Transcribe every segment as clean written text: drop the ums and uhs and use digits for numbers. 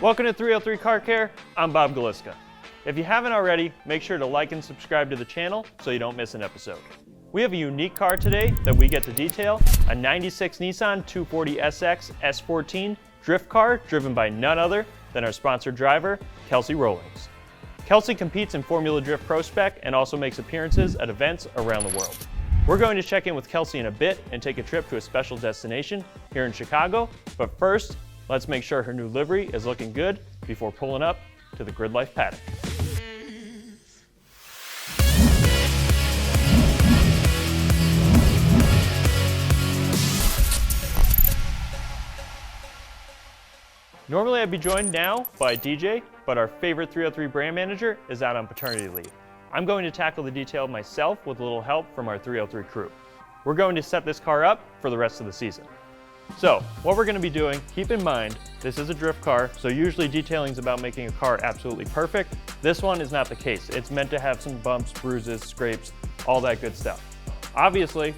Welcome to 303 Car Care. I'm 𝑭𝑗𝑐𝑗. If you haven't already, make sure to like and subscribe to the channel so you don't miss an episode. We have a unique car today that we get to detail, a 96 Nissan 240SX S14 drift car driven by none other than our sponsored driver, Kelsey Rowlings. Kelsey competes in Formula Drift Pro-Spec and also makes appearances at events around the world. We're going to check in with Kelsey in a bit and take a trip to a special destination here in Chicago, but first, let's make sure her new livery is looking good before pulling up to the Grid Life paddock. Normally I'd be joined now by DJ, but our favorite 303 brand manager is out on paternity leave. I'm going to tackle the detail myself with a little help from our 303 crew. We're going to set this car up for the rest of the season. So, what we're going to be doing, keep in mind, this is a drift car, so usually detailing is about making a car absolutely perfect. This one is not the case. It's meant to have some bumps, bruises, scrapes, all that good stuff. Obviously,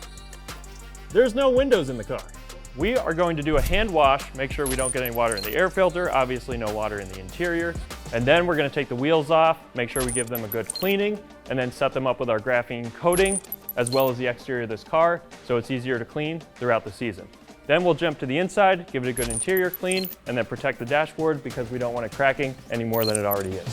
there's no windows in the car. We are going to do a hand wash, make sure we don't get any water in the air filter, obviously no water in the interior. And then we're going to take the wheels off, make sure we give them a good cleaning, and then set them up with our graphene coating, as well as the exterior of this car, so it's easier to clean throughout the season. Then we'll jump to the inside, give it a good interior clean, and then protect the dashboard because we don't want it cracking any more than it already is.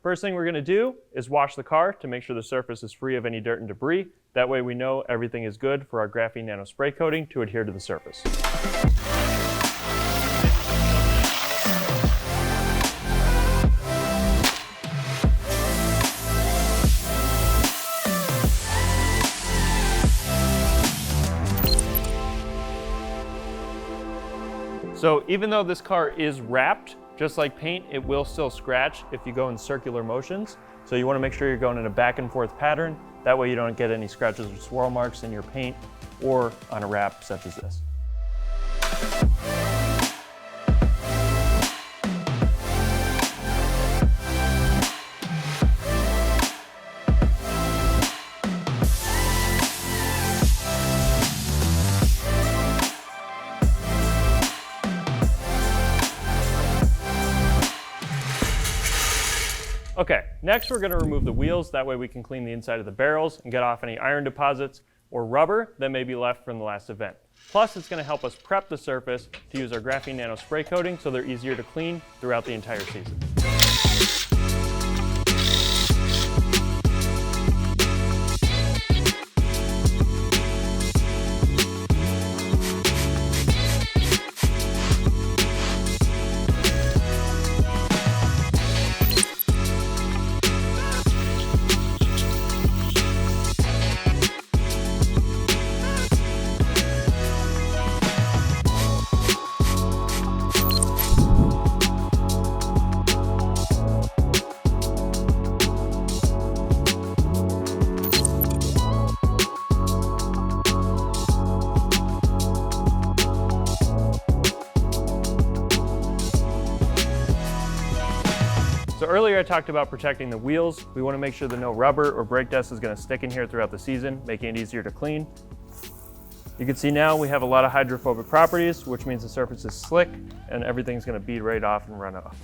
First thing we're going to do is wash the car to make sure the surface is free of any dirt and debris. That way we know everything is good for our Graphene Nano spray coating to adhere to the surface. So even though this car is wrapped, just like paint, it will still scratch if you go in circular motions. So you want to make sure you're going in a back and forth pattern. That way you don't get any scratches or swirl marks in your paint or on a wrap such as this. Okay, next we're going to remove the wheels. That way we can clean the inside of the barrels and get off any iron deposits or rubber that may be left from the last event. Plus, it's going to help us prep the surface to use our Graphene Nano spray coating so they're easier to clean throughout the entire season. So earlier I talked about protecting the wheels. We want to make sure that no rubber or brake dust is going to stick in here throughout the season, making it easier to clean. You can see now we have a lot of hydrophobic properties, which means the surface is slick and everything's going to bead right off and run off.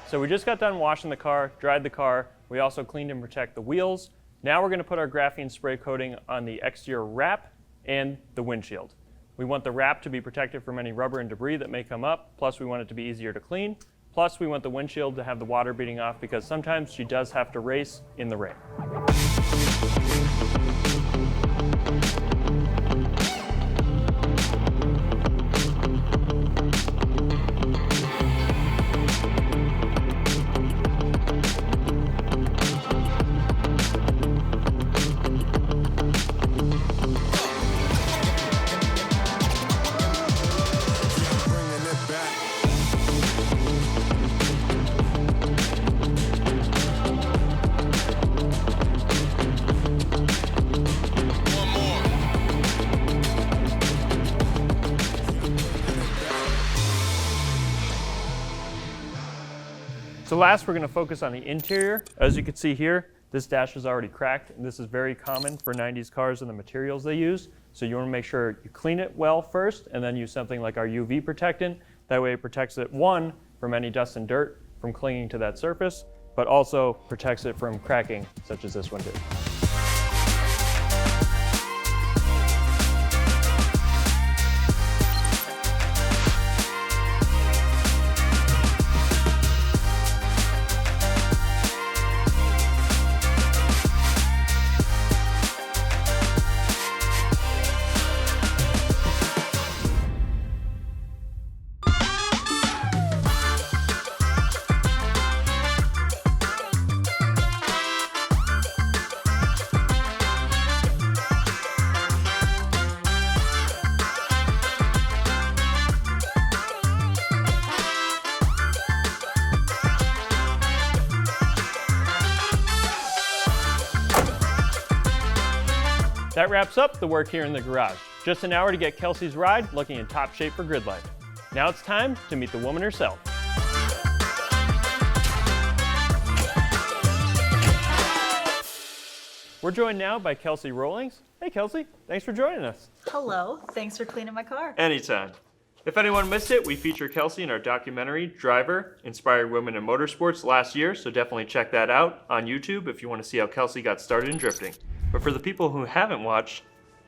So we just got done washing the car, dried the car. We also cleaned and protect the wheels. Now we're going to put our graphene spray coating on the exterior wrap and the windshield. We want the wrap to be protected from any rubber and debris that may come up, plus we want it to be easier to clean. Plus we want the windshield to have the water beating off because sometimes she does have to race in the rain. So last, we're going to focus on the interior. As you can see here, this dash is already cracked, and this is very common for 90s cars and the materials they use. So you want to make sure you clean it well first, and then use something like our UV protectant. That way it protects it, one, from any dust and dirt from clinging to that surface, but also protects it from cracking, such as this one did. That wraps up the work here in the garage. Just an hour to get Kelsey's ride looking in top shape for grid life. Now it's time to meet the woman herself. We're joined now by Kelsey Rowlings. Hey Kelsey, thanks for joining us. Hello, thanks for cleaning my car. Anytime. If anyone missed it, we featured Kelsey in our documentary, Driver, Inspiring Women in Motorsports last year, so definitely check that out on YouTube if you want to see how Kelsey got started in drifting. But for the people who haven't watched,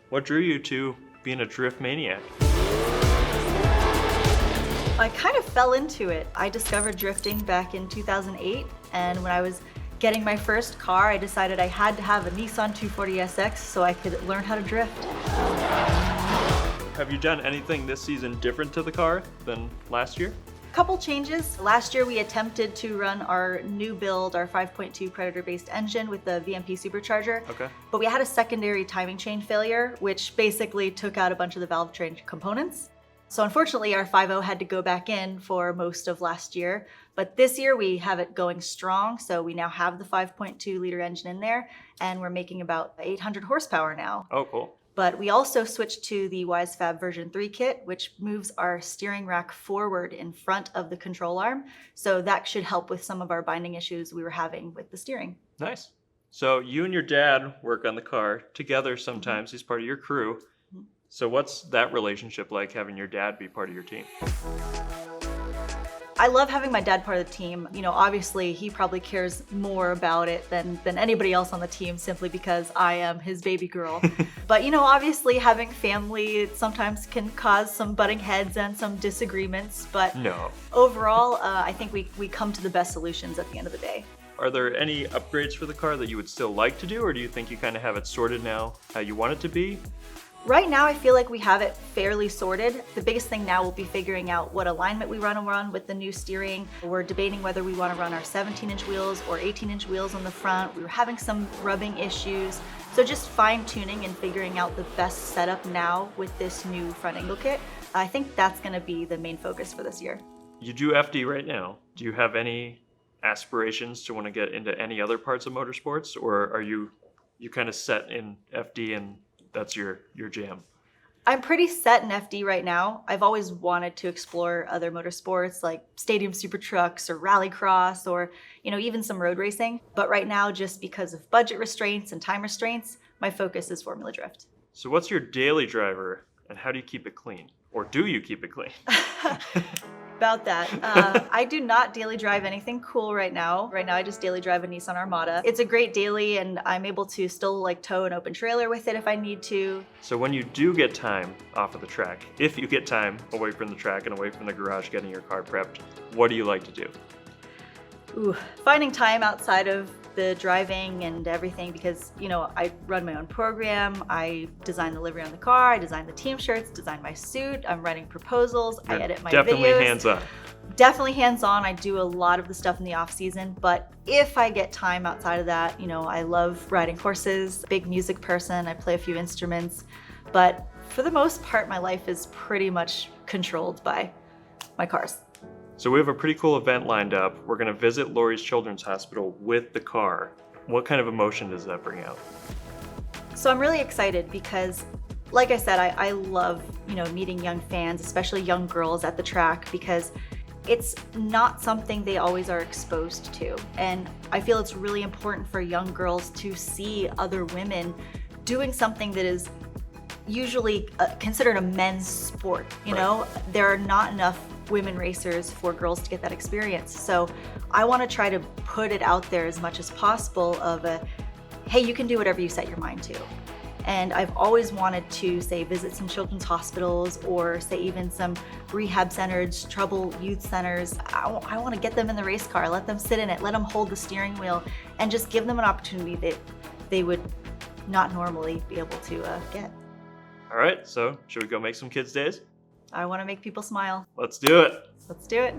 what drew you to being a drift maniac? I kind of fell into it. I discovered drifting back in 2008, and when I was getting my first car, I decided I had to have a Nissan 240SX so I could learn how to drift. Have you done anything this season different to the car than last year? Couple changes. Last year we attempted to run our new build, our 5.2 Predator-based engine with the VMP supercharger. Okay. But we had a secondary timing chain failure, which basically took out a bunch of the valve train components. So unfortunately our 5.0 had to go back in for most of last year. But this year we have it going strong, so we now have the 5.2 liter engine in there, and we're making about 800 horsepower now. Oh, cool. But we also switched to the 𝑭𝑶𝑚𝑰𝑠 version 3 kit, which moves our steering rack forward in front of the control arm. So that should help with some of our binding issues we were having with the steering. Nice. So you and your dad work on the car together sometimes. He's part of your crew. So what's that relationship like, having your dad be part of your team? I love having my dad part of the team. You know, obviously he probably cares more about it than anybody else on the team, simply because I am his baby girl. But you know, obviously having family sometimes can cause some butting heads and some disagreements, but No. overall, I think we come to the best solutions at the end of the day. Are there any upgrades for the car that you would still like to do, or do you think you kind of have it sorted now how you want it to be? Right now, I feel like we have it fairly sorted. The biggest thing now will be figuring out what alignment we want to run with the new steering. We're debating whether we want to run our 17-inch wheels or 18-inch wheels on the front. We were having some rubbing issues. So just fine-tuning and figuring out the best setup now with this new front angle kit. I think that's going to be the main focus for this year. You do FD right now. Do you have any aspirations to want to get into any other parts of motorsports, or are you kind of set in FD and that's your jam? I'm pretty set in FD right now. I've always wanted to explore other motorsports like stadium super trucks or rallycross, or even some road racing. But right now, just because of budget restraints and time restraints, my focus is Formula Drift. So what's your daily driver, and how do you keep it clean? Or do you keep it clean? About that. I do not daily drive anything cool right now. Right now I just daily drive a Nissan Armada. It's a great daily, and I'm able to still tow an open trailer with it if I need to. So when you do get time off of the track, if you get time away from the track and away from the garage getting your car prepped, what do you like to do? Ooh, finding time outside of the driving and everything, because I run my own program, I design the livery on the car, I design the team shirts, design my suit, I'm writing proposals, I edit my definitely videos. Hands-on. Definitely hands-on. I do a lot of the stuff in the off season, but if I get time outside of that, I love riding horses, big music person, I play a few instruments, but for the most part my life is pretty much controlled by my cars. So we have a pretty cool event lined up. We're going to visit Lurie's Children's Hospital with the car. What kind of emotion does that bring out? So I'm really excited because, like I said, I love meeting young fans, especially young girls at the track, because it's not something they always are exposed to. And I feel it's really important for young girls to see other women doing something that is usually considered a men's sport. You know, there are not enough women racers for girls to get that experience. So I want to try to put it out there as much as possible of a, hey, you can do whatever you set your mind to. And I've always wanted to, say, visit some children's hospitals or say even some rehab centers, troubled youth centers. I want to get them in the race car, let them sit in it, let them hold the steering wheel, and just give them an opportunity that they would not normally be able to get. All right, so should we go make some kids' days? I want to make people smile. Let's do it. Let's do it.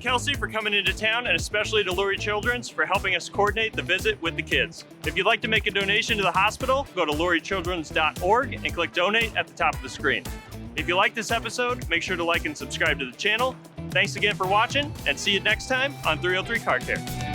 Kelsey for coming into town, and especially to Lurie Children's for helping us coordinate the visit with the kids. If you'd like to make a donation to the hospital, go to luriechildrens.org and click donate at the top of the screen. If you like this episode, make sure to like and subscribe to the channel. Thanks again for watching, and see you next time on 303 Car Care.